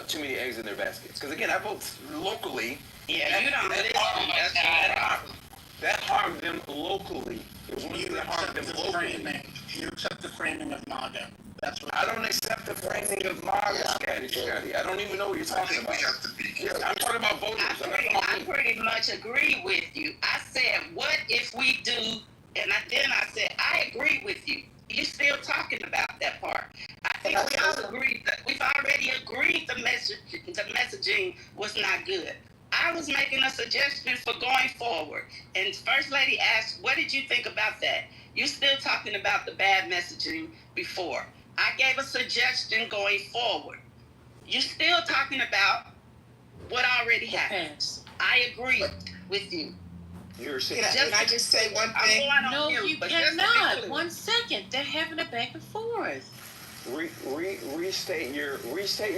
too many eggs in their baskets. Because again, I vote locally. Yeah, you don't listen. That harmed them locally. It wasn't that harmed them locally. You accept the framing of MAGA. That's what I don't accept the framing of MAGA, Scotty. I don't even know what you're talking about. I'm talking about voters. I pretty much agree with you. I said, what if we do, and then I said, I agree with you. You're still talking about that part. I think we all agreed that we've already agreed the messaging was not good. I was making a suggestion for going forward, and First Lady asked, what did you think about that? You're still talking about the bad messaging before. I gave a suggestion going forward. You're still talking about what already happened. I agree with you. Can I just say one thing? No, you cannot. 1 second. They're having a back and forth. Restate your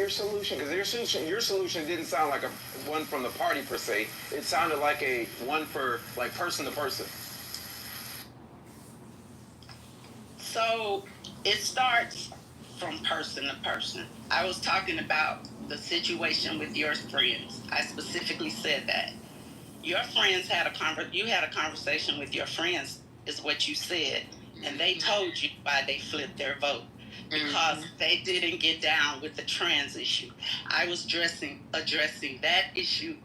solution, because your solution didn't sound like a one from the party per se. It sounded like a one for like person to person. So it starts from person to person. I was talking about the situation with your friends. I specifically said that your friends you had a conversation with your friends, is what you said, and they told you why they flipped their vote. Because they didn't get down with the trans issue. I was addressing that issue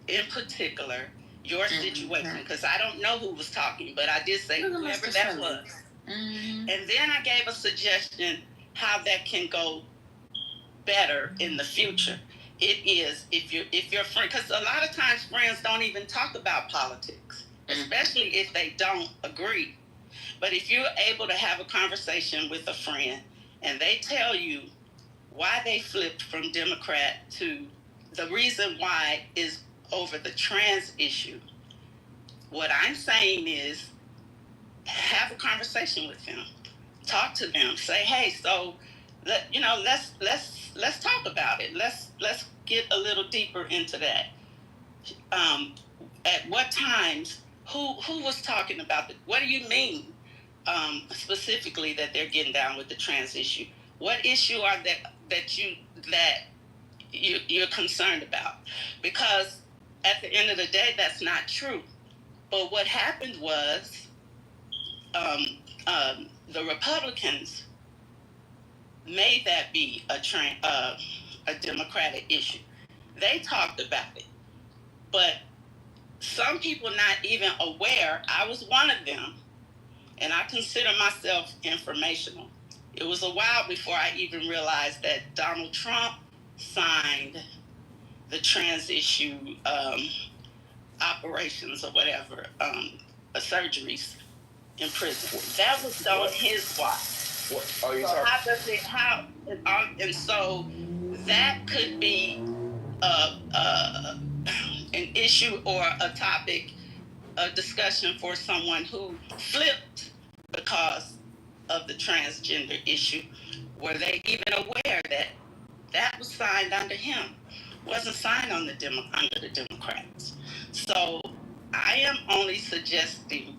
in particular, your situation, because I don't know who was talking, but I did say whoever that was. And then I gave a suggestion how that can go better in the future. It is if your friend, because a lot of times friends don't even talk about politics, especially if they don't agree. But if you're able to have a conversation with a friend and they tell you why they flipped from Democrat to the reason why is over the trans issue, what I'm saying is have a conversation with them. Talk to them. Say, hey, so let's talk about it. Let's get a little deeper into that. At what times, who was talking about it? What do you mean? Specifically that they're getting down with the trans issue. What issue are that you're concerned about? Because at the end of the day, that's not true. But what happened was the Republicans made that be a Democratic issue. They talked about it, but some people not even aware. I was one of them. And I consider myself informational. It was a while before I even realized that Donald Trump signed the trans issue operations or whatever, surgeries in prison. That was on his watch. What are you so talking? And so that could be an issue or a topic, a discussion for someone who flipped because of the transgender issue. Were they even aware that that was signed under him? Wasn't signed on under the Democrats. So I am only suggesting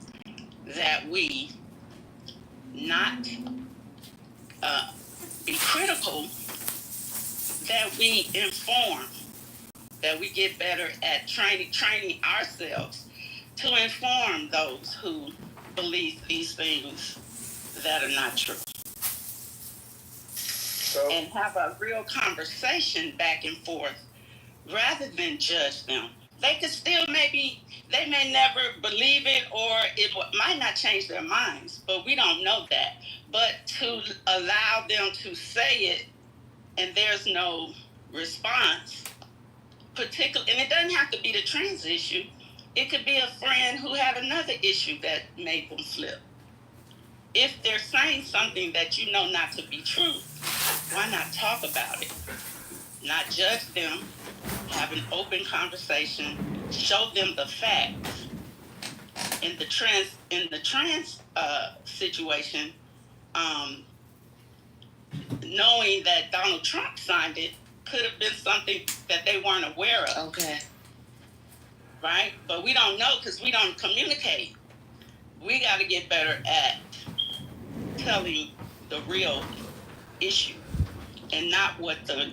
that we not be critical, that we inform, that we get better at training ourselves to inform those who believe these things that are not true. And have a real conversation back and forth rather than judge them. They could still they may never believe it, or it might not change their minds, but we don't know that. But to allow them to say it and there's no response, and it doesn't have to be the trans issue. It could be a friend who had another issue that made them flip. If they're saying something that you know not to be true, why not talk about it? Not judge them, have an open conversation, show them the facts. In the trans situation, knowing that Donald Trump signed it could have been something that they weren't aware of. Okay. Right? But we don't know because we don't communicate. We got to get better at telling the real issue and not what the